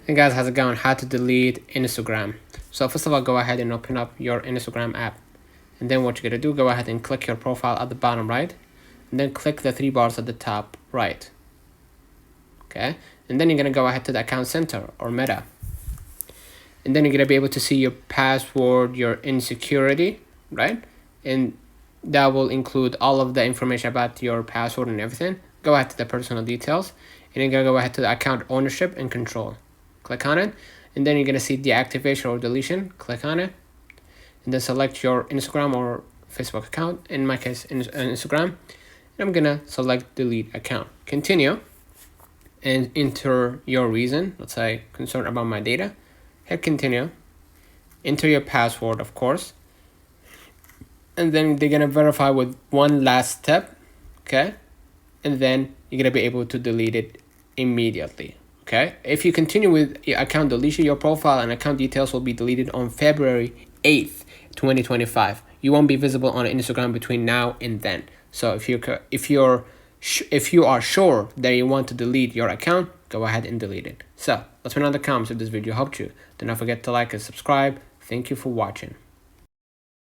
Hey guys, how's it going? How to delete Instagram. So first of all, go ahead and open up your Instagram app. And then what you're going to do, go ahead and click your profile at the bottom right. And then click the three bars at the top right. Okay. And then you're going to go ahead to the account center or meta. And then you're going to be able to see your password, your insecurity, right? And that will include all of the information about your password and everything. Go ahead to the personal details. And you're going to go ahead to the account ownership and control. Click on it, and then you're going to see deactivation or deletion. Click on it, and then select your Instagram or Facebook account. In my case, Instagram. And I'm going to select delete account. Continue, and enter your reason. Let's say concerned about my data. Hit continue. Enter your password, of course. And then they're going to verify with one last step. Okay. And then you're going to be able to delete it immediately. Okay, if you continue with your account deletion, your profile and account details will be deleted on February 8th, 2025. You won't be visible on Instagram between now and then. So if you are sure that you want to delete your account, go ahead and delete it. So let me know in the comments if this video helped you. Do not forget to like and subscribe. Thank you for watching.